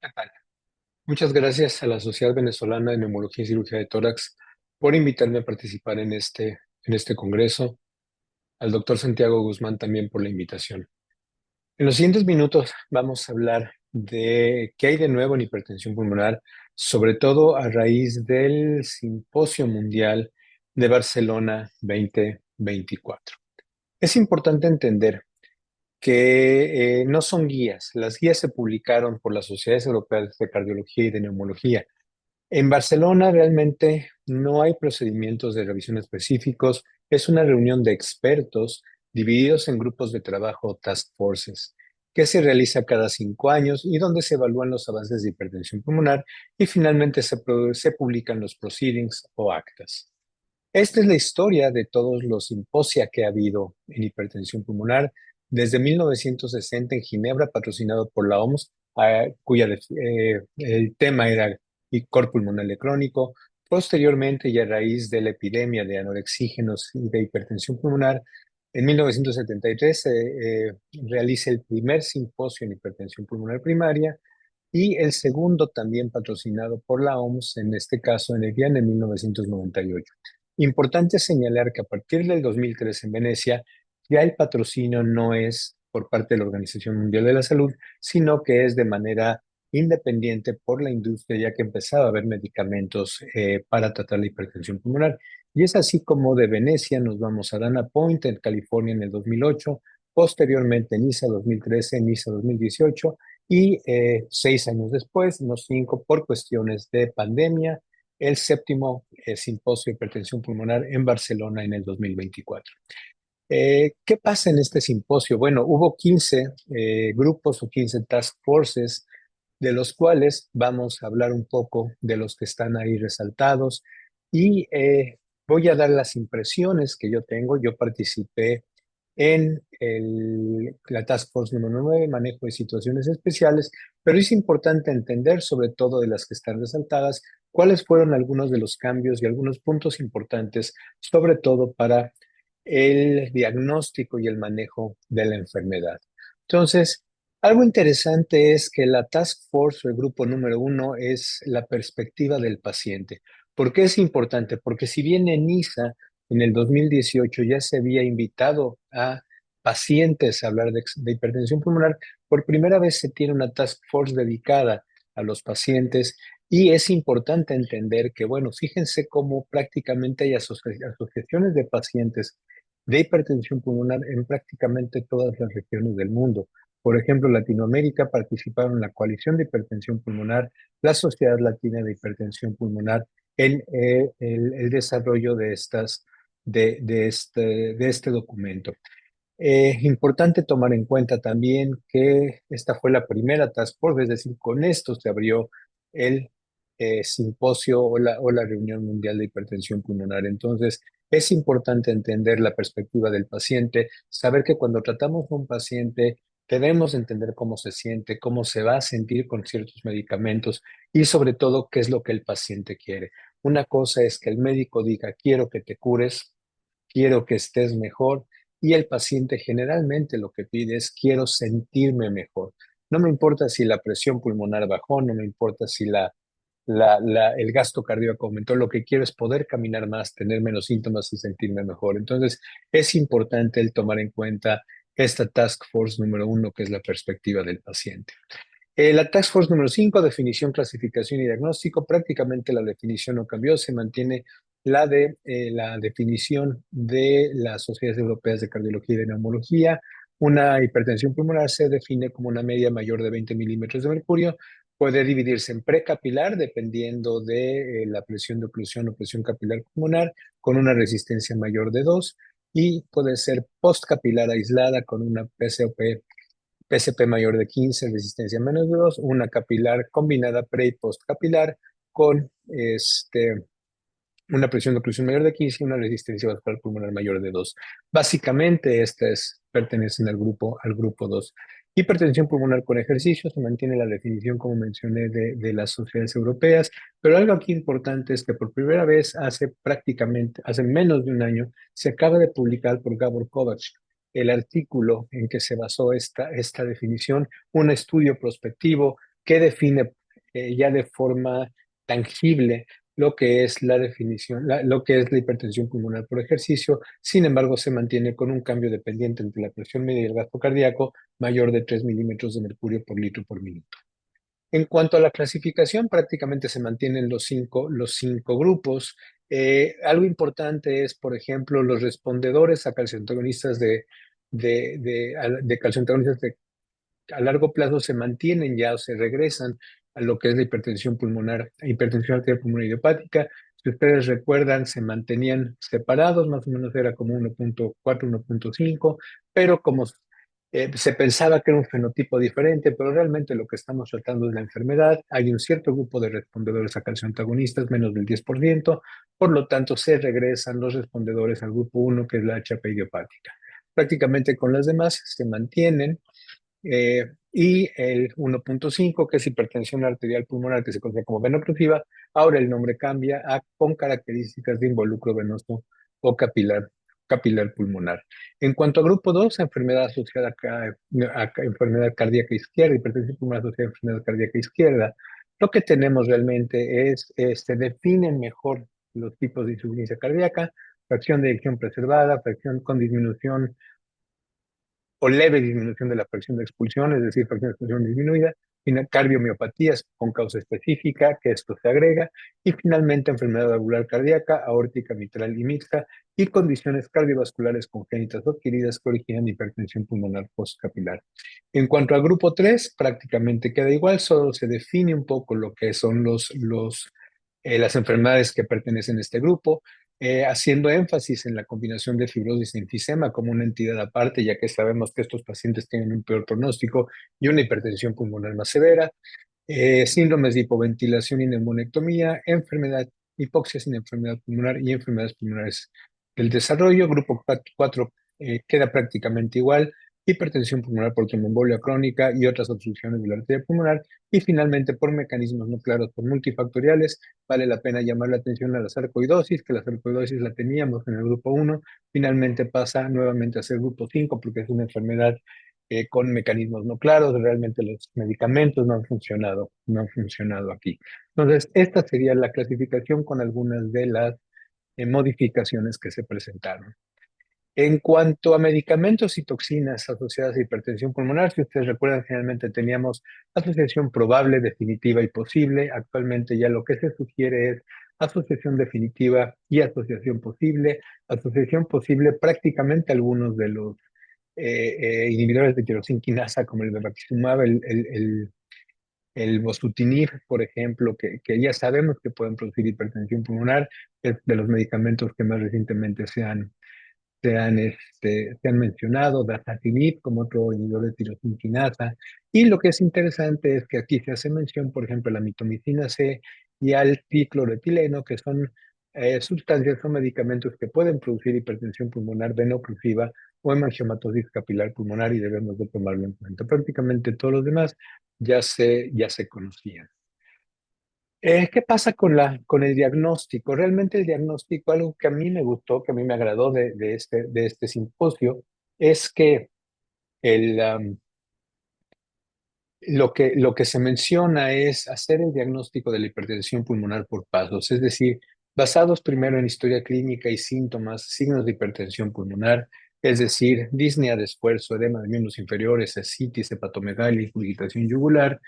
¿Qué tal? Muchas gracias a la Sociedad Venezolana de Neumología y Cirugía de Tórax por invitarme a participar en este congreso, al doctor Santiago Guzmán también por la invitación. En los siguientes minutos vamos a hablar de qué hay de nuevo en hipertensión pulmonar, sobre todo a raíz del Simposio Mundial de Barcelona 2024. Es importante entender que no son guías. Las guías se publicaron por las sociedades europeas de cardiología y de neumología. En Barcelona realmente no hay procedimientos de revisión específicos, es una reunión de expertos divididos en grupos de trabajo task forces, que se realiza cada 5 años y donde se evalúan los avances de hipertensión pulmonar y finalmente se publican los proceedings o actas. Esta es la historia de todos los simposia que ha habido en hipertensión pulmonar desde 1960 en Ginebra, patrocinado por la OMS, el tema era cor pulmonar crónico. Posteriormente, y a raíz de la epidemia de anorexígenos y de hipertensión pulmonar, en 1973 se realiza el primer simposio en hipertensión pulmonar primaria y el segundo también patrocinado por la OMS, en este caso en el día de 1998. Importante señalar que a partir del 2003 en Venecia ya el patrocinio no es por parte de la Organización Mundial de la Salud, sino que es de manera independiente por la industria, ya que empezaba a haber medicamentos para tratar la hipertensión pulmonar. Y es así como de Venecia nos vamos a Dana Point, en California, en el 2008, posteriormente Niza 2013, Niza 2018 y 6 años después, no cinco, por cuestiones de pandemia, el séptimo simposio de hipertensión pulmonar en Barcelona en el 2024. ¿Qué pasa en este simposio? Bueno, hubo 15 grupos o 15 task forces, de los cuales vamos a hablar un poco de los que están ahí resaltados y voy a dar las impresiones que yo tengo. Yo participé en la Task Force número 9, manejo de situaciones especiales, pero es importante entender, sobre todo de las que están resaltadas, cuáles fueron algunos de los cambios y algunos puntos importantes, sobre todo para el diagnóstico y el manejo de la enfermedad. Entonces, algo interesante es que la Task Force o el grupo número 1 es la perspectiva del paciente. ¿Por qué es importante? Porque si bien en ISA en el 2018 ya se había invitado a pacientes a hablar de hipertensión pulmonar, por primera vez se tiene una task force dedicada a los pacientes y es importante entender que, bueno, fíjense cómo prácticamente hay asociaciones de pacientes de hipertensión pulmonar en prácticamente todas las regiones del mundo. Por ejemplo, Latinoamérica participaron en la Coalición de Hipertensión Pulmonar, la Sociedad Latina de Hipertensión Pulmonar, en el desarrollo de este documento. Importante tomar en cuenta también que esta fue la primera task force, es decir, con esto se abrió el simposio o la reunión mundial de hipertensión pulmonar. Entonces, es importante entender la perspectiva del paciente, saber que cuando tratamos a un paciente debemos entender cómo se siente, cómo se va a sentir con ciertos medicamentos y sobre todo qué es lo que el paciente quiere. Una cosa es que el médico diga, quiero que te cures, quiero que estés mejor, y el paciente generalmente lo que pide es quiero sentirme mejor. No me importa si la presión pulmonar bajó, no me importa si el gasto cardíaco aumentó, lo que quiero es poder caminar más, tener menos síntomas y sentirme mejor. Entonces, es importante el tomar en cuenta esta task force número 1, que es la perspectiva del paciente. La Task Force número 5, definición, clasificación y diagnóstico. Prácticamente la definición no cambió, se mantiene la definición de las sociedades europeas de cardiología y de neumología. Una hipertensión pulmonar se define como una media mayor de 20 milímetros de mercurio. Puede dividirse en precapilar, dependiendo de la presión de oclusión o presión capilar pulmonar, con una resistencia mayor de 2, y puede ser postcapilar aislada con una PCP mayor de 15, resistencia menos de 2, una capilar combinada pre y post capilar con una presión de oclusión mayor de 15 y una resistencia vascular pulmonar mayor de 2. Básicamente, estas pertenecen al grupo 2. Hipertensión pulmonar con ejercicio, se mantiene la definición, como mencioné, de las sociedades europeas, pero algo aquí importante es que por primera vez hace menos de un año, se acaba de publicar por Gabor Kovacs el artículo en que se basó esta definición, un estudio prospectivo que define ya de forma tangible lo que es la definición, lo que es la hipertensión pulmonar por ejercicio. Sin embargo, se mantiene con un cambio dependiente entre la presión media y el gasto cardíaco mayor de 3 milímetros de mercurio por litro por minuto. En cuanto a la clasificación, prácticamente se mantienen los cinco grupos. Algo importante es, por ejemplo, los respondedores a calcioantagonistas de calcioantagonistas a largo plazo se mantienen ya o se regresan a lo que es la hipertensión arterial pulmonar idiopática. Si ustedes recuerdan, se mantenían separados, más o menos era como 1.4, 1.5, pero como se pensaba que era un fenotipo diferente, pero realmente lo que estamos tratando es la enfermedad. Hay un cierto grupo de respondedores a calcioantagonistas, menos del 10%, por lo tanto se regresan los respondedores al grupo uno, que es la HAP idiopática. Prácticamente con las demás se mantienen y el 1.5, que es hipertensión arterial pulmonar, que se conoce como vena oclusiva, ahora el nombre cambia a con características de involucro venoso o capilar pulmonar. En cuanto a grupo 2, enfermedad asociada a enfermedad cardíaca izquierda, hipertensión pulmonar asociada a enfermedad cardíaca izquierda, lo que tenemos realmente es, se definen mejor los tipos de insuficiencia cardíaca, fracción de eyección preservada, fracción con disminución o leve disminución de la fracción de expulsión, es decir, fracción de expulsión disminuida, cardiomiopatías con causa específica, que esto se agrega, y finalmente enfermedad valvular cardíaca, aórtica, mitral y mixta, y condiciones cardiovasculares congénitas o adquiridas que originan hipertensión pulmonar postcapilar. En cuanto al grupo 3, prácticamente queda igual, solo se define un poco lo que son las enfermedades que pertenecen a este grupo, haciendo énfasis en la combinación de fibrosis e enfisema como una entidad aparte, ya que sabemos que estos pacientes tienen un peor pronóstico y una hipertensión pulmonar más severa, síndromes de hipoventilación y neumonectomía, hipoxia sin enfermedad pulmonar y enfermedades pulmonares del desarrollo. Grupo 4 queda prácticamente igual, hipertensión pulmonar por tromboembolia crónica y otras obstrucciones de la arteria pulmonar. Y finalmente, por mecanismos no claros, por multifactoriales, vale la pena llamar la atención a la sarcoidosis, que la sarcoidosis la teníamos en el grupo 1, finalmente pasa nuevamente a ser grupo 5 porque es una enfermedad con mecanismos no claros, realmente los medicamentos no han funcionado aquí. Entonces, esta sería la clasificación con algunas de las modificaciones que se presentaron. En cuanto a medicamentos y toxinas asociadas a hipertensión pulmonar, si ustedes recuerdan, generalmente teníamos asociación probable, definitiva y posible. Actualmente ya lo que se sugiere es asociación definitiva y asociación posible. Asociación posible, prácticamente algunos de los inhibidores de tirosina quinasa, como el bevacizumab, el bosutinib, por ejemplo, que ya sabemos que pueden producir hipertensión pulmonar, es de los medicamentos que más recientemente se han mencionado, dasatinib como otro inhibidor de tirosina quinasa. Y lo que es interesante es que aquí se hace mención, por ejemplo, a la mitomicina C y al tricloroetileno, que son sustancias o medicamentos que pueden producir hipertensión pulmonar veno oclusiva o hemangiomatosis capilar pulmonar y debemos de tomarlo en cuenta. Prácticamente todos los demás ya se conocían. ¿Qué pasa con el diagnóstico? Realmente el diagnóstico, algo que a mí me gustó, que a mí me agradó de este simposio, es que el, am, lo que se menciona es hacer el diagnóstico de la hipertensión pulmonar por pasos, es decir, basados primero en historia clínica y síntomas, signos de hipertensión pulmonar, es decir, disnea de esfuerzo, edema de miembros inferiores, ascitis, hepatomegalia, regurgitación yugular.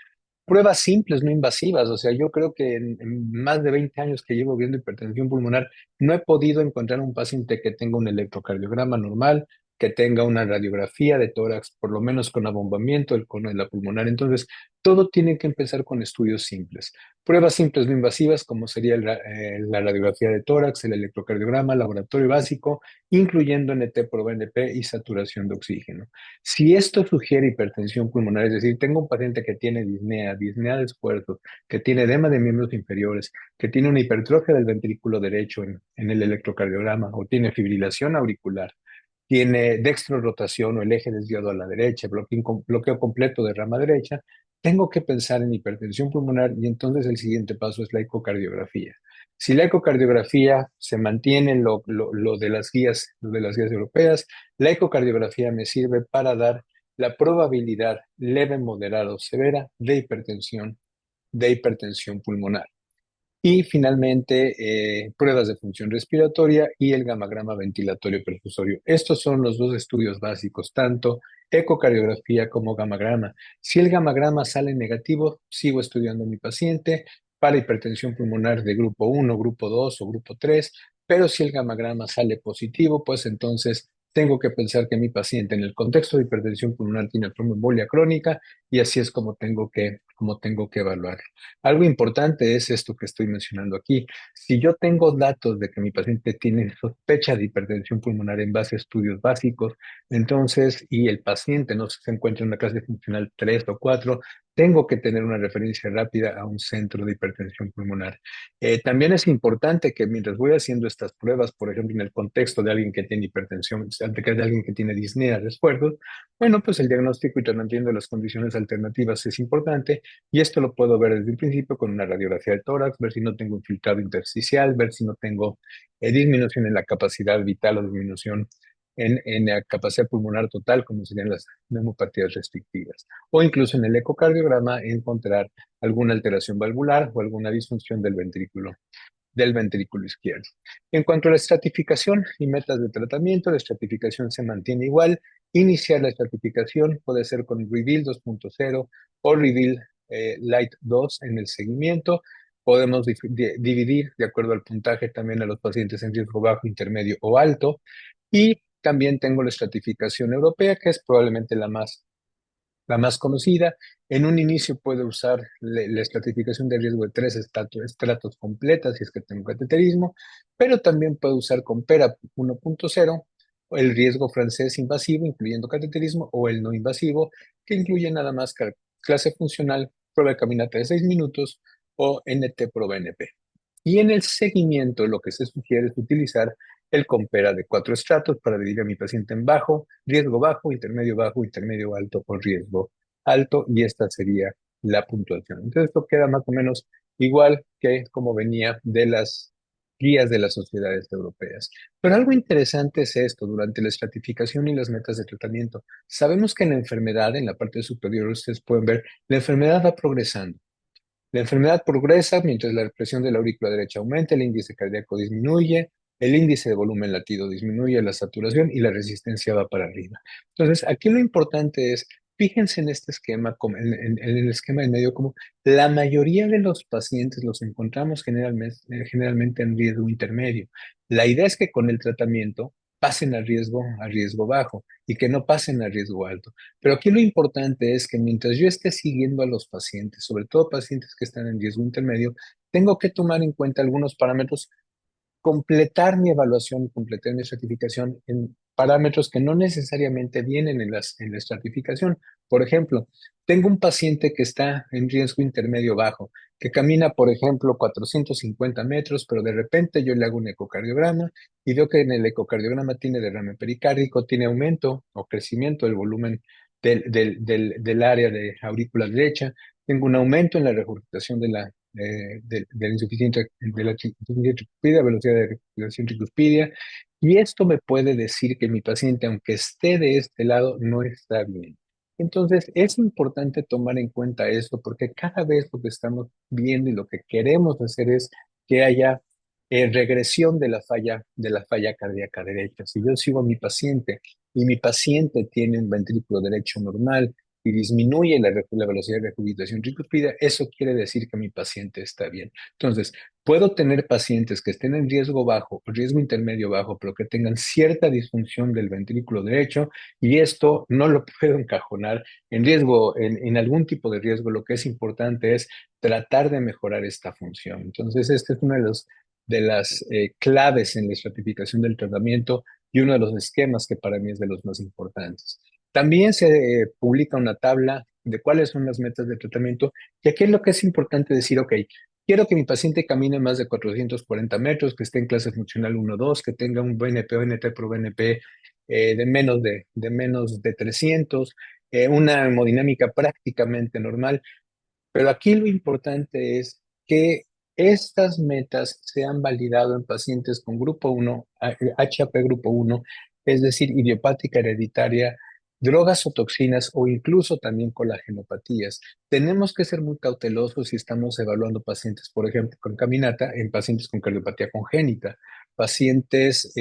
Pruebas simples, no invasivas. O sea, yo creo que en más de 20 años que llevo viendo hipertensión pulmonar, no he podido encontrar un paciente que tenga un electrocardiograma normal, que tenga una radiografía de tórax, por lo menos con abombamiento del cono de la pulmonar. Entonces, todo tiene que empezar con estudios simples. Pruebas simples no invasivas, como sería la radiografía de tórax, el electrocardiograma, laboratorio básico, incluyendo NT-proBNP y saturación de oxígeno. Si esto sugiere hipertensión pulmonar, es decir, tengo un paciente que tiene disnea de esfuerzo, que tiene edema de miembros inferiores, que tiene una hipertrofia del ventrículo derecho en el electrocardiograma o tiene fibrilación auricular, tiene dextrorotación o el eje desviado a la derecha, bloqueo completo de rama derecha, tengo que pensar en hipertensión pulmonar y entonces el siguiente paso es la ecocardiografía. Si la ecocardiografía se mantiene en lo de las guías europeas, la ecocardiografía me sirve para dar la probabilidad leve, moderada o severa de hipertensión pulmonar. Y finalmente, pruebas de función respiratoria y el gamagrama ventilatorio perfusorio. Estos son los dos estudios básicos, tanto ecocardiografía como gamagrama. Si el gamagrama sale negativo, sigo estudiando a mi paciente para hipertensión pulmonar de grupo 1, grupo 2 o grupo 3, pero si el gamagrama sale positivo, pues entonces tengo que pensar que mi paciente en el contexto de hipertensión pulmonar tiene tromboembolia crónica y así es como tengo que evaluar. Algo importante es esto que estoy mencionando aquí. Si yo tengo datos de que mi paciente tiene sospecha de hipertensión pulmonar en base a estudios básicos, entonces, y el paciente no se encuentra en una clase funcional 3 o 4, tengo que tener una referencia rápida a un centro de hipertensión pulmonar. También es importante que mientras voy haciendo estas pruebas, por ejemplo, en el contexto de alguien que tiene hipertensión, de alguien que tiene disnea de esfuerzos, bueno, pues el diagnóstico y tratamiento de las condiciones alternativas es importante y esto lo puedo ver desde el principio con una radiografía de tórax, ver si no tengo infiltrado intersticial, ver si no tengo disminución en la capacidad vital o disminución en la capacidad pulmonar total, como serían las neumopatías restrictivas. O incluso en el ecocardiograma encontrar alguna alteración valvular o alguna disfunción del ventrículo izquierdo. En cuanto a la estratificación y metas de tratamiento, la estratificación se mantiene igual. Iniciar la estratificación puede ser con Reveal 2.0 o Reveal Light 2 en el seguimiento. Podemos dividir de acuerdo al puntaje también a los pacientes en riesgo bajo, intermedio o alto. Y también tengo la estratificación europea, que es probablemente la más conocida. En un inicio puede usar la estratificación de riesgo de tres estratos completas si es que tengo cateterismo, pero también puede usar con PERA 1.0 el riesgo francés invasivo, incluyendo cateterismo, o el no invasivo, que incluye nada más clase funcional, prueba de caminata de 6 minutos o NT-proBNP. Y en el seguimiento, lo que se sugiere es utilizar el Compera de 4 estratos para dividir a mi paciente en bajo, intermedio alto o riesgo alto, y esta sería la puntuación. Entonces, esto queda más o menos igual que como venía de las guías de las sociedades europeas. Pero algo interesante es esto, durante la estratificación y las metas de tratamiento. Sabemos que en la enfermedad, en la parte superior, ustedes pueden ver, la enfermedad va progresando. La enfermedad progresa mientras la presión de la aurícula derecha aumenta, el índice cardíaco disminuye, el índice de volumen latido disminuye, la saturación y la resistencia va para arriba. Entonces, aquí lo importante es, fíjense en este esquema, en el esquema del medio, como la mayoría de los pacientes los encontramos generalmente en riesgo intermedio. La idea es que con el tratamiento pasen a riesgo bajo y que no pasen a riesgo alto. Pero aquí lo importante es que mientras yo esté siguiendo a los pacientes, sobre todo pacientes que están en riesgo intermedio, tengo que tomar en cuenta algunos parámetros, completar mi evaluación, completar mi estratificación en parámetros que no necesariamente vienen en la estratificación. Por ejemplo, tengo un paciente que está en riesgo intermedio bajo, que camina, por ejemplo, 450 metros, pero de repente yo le hago un ecocardiograma y veo que en el ecocardiograma tiene derrame pericárdico, tiene aumento o crecimiento del volumen del área de aurícula derecha, tengo un aumento en la regurgitación de la insuficiencia tricuspidia, velocidad de respiración tricuspidia, y esto me puede decir que mi paciente, aunque esté de este lado, no está bien. Entonces, es importante tomar en cuenta esto porque cada vez lo que estamos viendo y lo que queremos hacer es que haya regresión de la falla cardíaca derecha. Si yo sigo a mi paciente y mi paciente tiene un ventrículo derecho normal, y disminuye la velocidad de regurgitación tricuspida, eso quiere decir que mi paciente está bien. Entonces, puedo tener pacientes que estén en riesgo bajo o riesgo intermedio bajo, pero que tengan cierta disfunción del ventrículo derecho, y esto no lo puedo encajonar en riesgo, en algún tipo de riesgo. Lo que es importante es tratar de mejorar esta función. Entonces, este es uno de las claves en la estratificación del tratamiento y uno de los esquemas que para mí es de los más importantes. También se publica una tabla de cuáles son las metas de tratamiento, y aquí es lo que es importante decir, ok, quiero que mi paciente camine más de 440 metros, que esté en clase funcional 1-2, que tenga un BNP o NT pro BNP de menos de 300, una hemodinámica prácticamente normal, pero aquí lo importante es que estas metas se han validado en pacientes con grupo 1, HAP grupo 1, es decir, idiopática hereditaria drogas o toxinas o incluso también colagenopatías. Tenemos que ser muy cautelosos si estamos evaluando pacientes, por ejemplo, con caminata, en pacientes con cardiopatía congénita, pacientes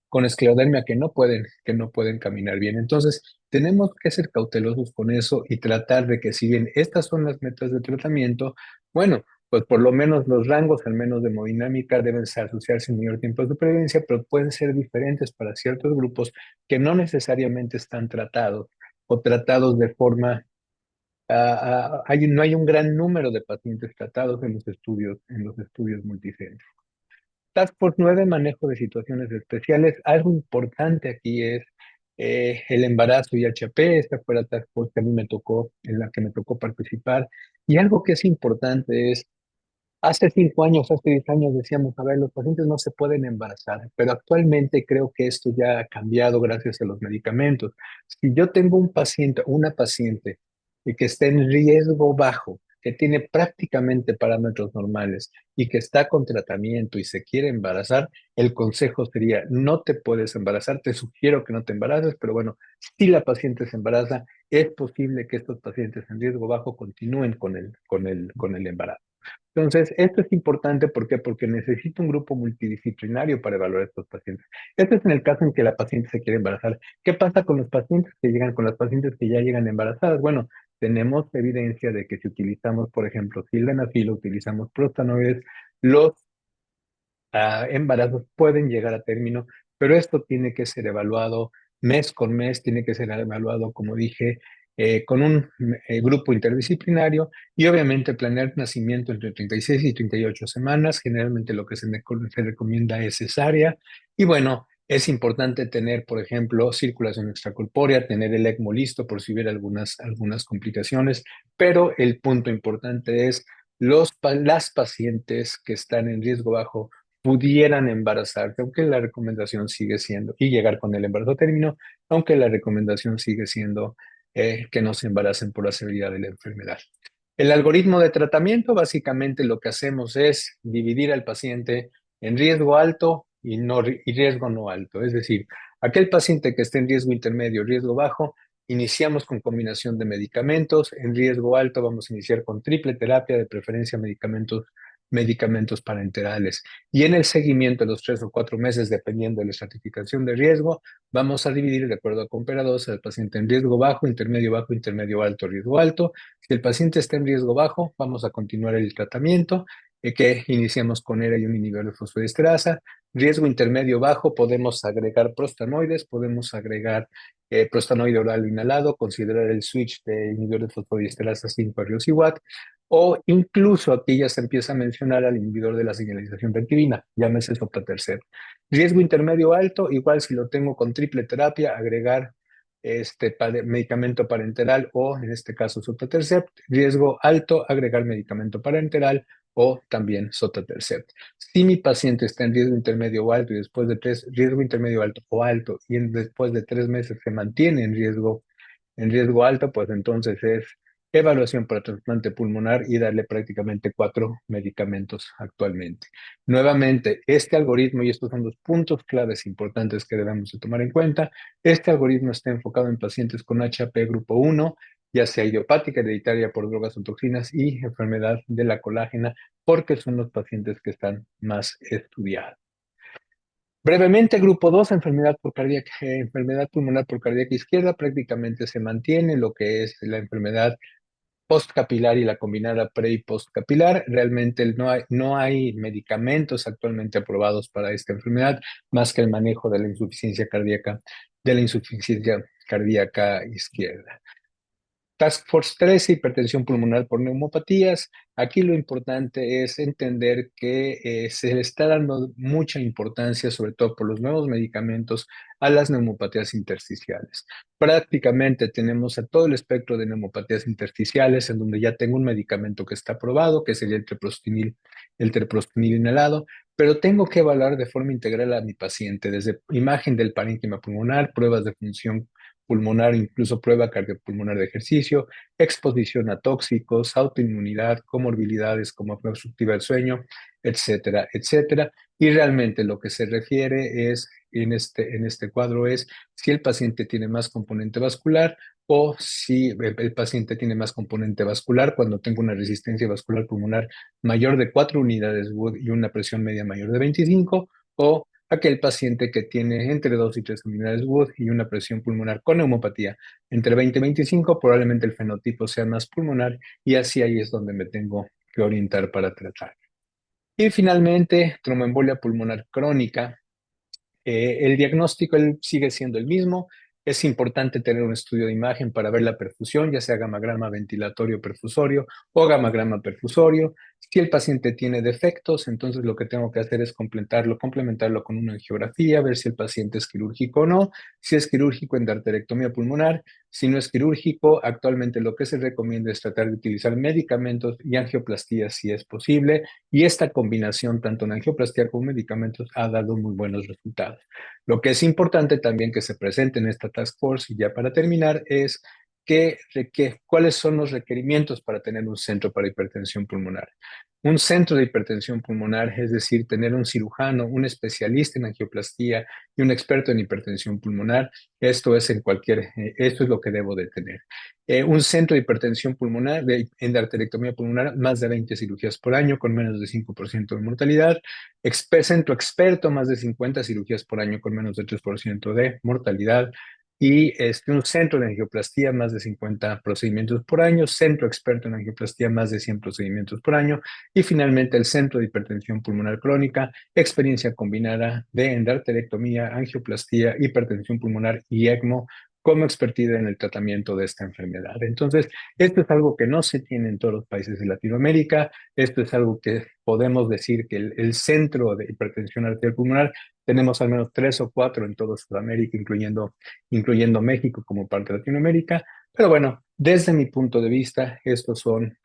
con esclerodermia que no pueden caminar bien. Entonces, tenemos que ser cautelosos con eso y tratar de que si bien estas son las metas de tratamiento, bueno, pues por lo menos los rangos, al menos de hemodinámica, deben asociarse en mayor tiempo de supervivencia, pero pueden ser diferentes para ciertos grupos que no necesariamente están tratados o tratados de forma, no hay un gran número de pacientes tratados en los estudios multicéntricos. Task Force 9, manejo de situaciones especiales. Algo importante aquí es el embarazo y HP. Esta fue la Task Force que a mí me tocó, en la que me tocó participar. Y algo que es importante es hace 5 años, hace 10 años decíamos, a ver, los pacientes no se pueden embarazar, pero actualmente creo que esto ya ha cambiado gracias a los medicamentos. Si yo tengo un paciente, una paciente que está en riesgo bajo, que tiene prácticamente parámetros normales y que está con tratamiento y se quiere embarazar, el consejo sería, no te puedes embarazar, te sugiero que no te embaraces, pero bueno, si la paciente se embaraza, es posible que estos pacientes en riesgo bajo continúen con el embarazo. Entonces, esto es importante, ¿por qué? Porque necesito un grupo multidisciplinario para evaluar a estos pacientes. Esto es en el caso en que la paciente se quiere embarazar. ¿Qué pasa con los pacientes que llegan, con las pacientes que ya llegan embarazadas? Bueno, tenemos evidencia de que si utilizamos, por ejemplo, sildenafil, utilizamos prostanoides, los embarazos pueden llegar a término, pero esto tiene que ser evaluado mes con mes, tiene que ser evaluado, como dije, con un grupo interdisciplinario y obviamente planear nacimiento entre 36 y 38 semanas. Generalmente lo que se recomienda es cesárea y bueno, es importante tener, por ejemplo, circulación extracorpórea, tener el ECMO listo por si hubiera algunas complicaciones, pero el punto importante es las pacientes que están en riesgo bajo pudieran embarazarse, aunque la recomendación sigue siendo, y llegar con el embarazo a término, aunque la recomendación sigue siendo que no se embaracen por la severidad de la enfermedad. El algoritmo de tratamiento, básicamente lo que hacemos es dividir al paciente en riesgo alto y riesgo no alto. Es decir, aquel paciente que esté en riesgo intermedio, riesgo bajo, iniciamos con combinación de medicamentos. En riesgo alto vamos a iniciar con triple terapia, de preferencia medicamentos parenterales. Y en el seguimiento de los 3 o 4 meses, dependiendo de la estratificación de riesgo, vamos a dividir de acuerdo a Compera-2 al paciente en riesgo bajo, intermedio alto, riesgo alto. Si el paciente está en riesgo bajo, vamos a continuar el tratamiento que iniciamos con ERA y un inhibidor de fosfodiesterasa. Riesgo intermedio bajo, podemos agregar prostanoides, podemos agregar prostanoide oral inhalado, considerar el switch de inhibidor de fosfodiesterasa 5-riociguat, o incluso aquí ya se empieza a mencionar al inhibidor de la señalización reactivina, llámese sotatercept. Riesgo intermedio alto, igual si lo tengo con triple terapia, agregar medicamento parenteral o en este caso sotatercept. Riesgo alto, agregar medicamento parenteral o también sotatercept. Si mi paciente está en riesgo intermedio o alto y después de riesgo intermedio alto o alto y después de 3 meses se mantiene en riesgo alto, pues entonces es evaluación para trasplante pulmonar y darle prácticamente 4 medicamentos actualmente. Nuevamente, este algoritmo, y estos son los puntos claves importantes que debemos de tomar en cuenta, este algoritmo está enfocado en pacientes con HP grupo 1, ya sea idiopática, hereditaria por drogas o toxinas y enfermedad de la colágena, porque son los pacientes que están más estudiados. Brevemente, grupo 2, enfermedad pulmonar por cardíaca izquierda, prácticamente se mantiene lo que es la enfermedad postcapilar y la combinada pre y postcapilar. Realmente no hay medicamentos actualmente aprobados para esta enfermedad, más que el manejo de la insuficiencia cardíaca izquierda. Task Force 13, hipertensión pulmonar por neumopatías. Aquí lo importante es entender que se le está dando mucha importancia, sobre todo por los nuevos medicamentos, a las neumopatías intersticiales. Prácticamente tenemos a todo el espectro de neumopatías intersticiales, en donde ya tengo un medicamento que está aprobado, que sería el treprostinil inhalado, pero tengo que evaluar de forma integral a mi paciente, desde imagen del parénquima pulmonar, pruebas de función pulmonar, incluso prueba cardiopulmonar de ejercicio, exposición a tóxicos, autoinmunidad, comorbilidades como obstructiva del sueño, etcétera, etcétera. Y realmente lo que se refiere es, en este cuadro es si el paciente tiene más componente vascular o si el paciente tiene más componente vascular cuando tengo una resistencia vascular pulmonar mayor de 4 unidades Wood y una presión media mayor de 25, o aquel paciente que tiene entre 2 y 3 unidades Wood y una presión pulmonar con neumopatía entre 20 y 25, probablemente el fenotipo sea más pulmonar y así ahí es donde me tengo que orientar para tratar. Y finalmente, tromboembolia pulmonar crónica. El diagnóstico él sigue siendo el mismo. Es importante tener un estudio de imagen para ver la perfusión, ya sea gamagrama ventilatorio perfusorio o gamagrama perfusorio. Si el paciente tiene defectos, entonces lo que tengo que hacer es complementarlo con una angiografía, ver si el paciente es quirúrgico o no. Si es quirúrgico, endarterectomía pulmonar. Si no es quirúrgico, actualmente lo que se recomienda es tratar de utilizar medicamentos y angioplastia si es posible. Y esta combinación, tanto en angioplastia como medicamentos, ha dado muy buenos resultados. Lo que es importante también que se presente en esta task force, y ya para terminar, es cuáles son los requerimientos para tener un centro para hipertensión pulmonar. Un centro de hipertensión pulmonar, es decir, tener un cirujano, un especialista en angioplastía y un experto en hipertensión pulmonar, esto es lo que debo de tener. Un centro de hipertensión pulmonar, de endarterectomía pulmonar, más de 20 cirugías por año con menos de 5% de mortalidad. Centro experto, más de 50 cirugías por año con menos de 3% de mortalidad. Y un centro de angioplastía, más de 50 procedimientos por año. Centro experto en angioplastía, más de 100 procedimientos por año. Y finalmente el centro de hipertensión pulmonar crónica, experiencia combinada de endarterectomía, angioplastía, hipertensión pulmonar y ECMO como expertise en el tratamiento de esta enfermedad. Entonces, esto es algo que no se tiene en todos los países de Latinoamérica. Esto es algo que podemos decir que el centro de hipertensión arterial pulmonar tenemos al menos 3 o 4 en toda Sudamérica, incluyendo México como parte de Latinoamérica. Pero bueno, desde mi punto de vista, estos son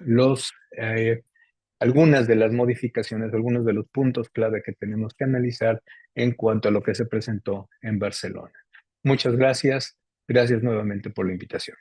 algunas de las modificaciones, algunos de los puntos clave que tenemos que analizar en cuanto a lo que se presentó en Barcelona. Muchas gracias. Gracias nuevamente por la invitación.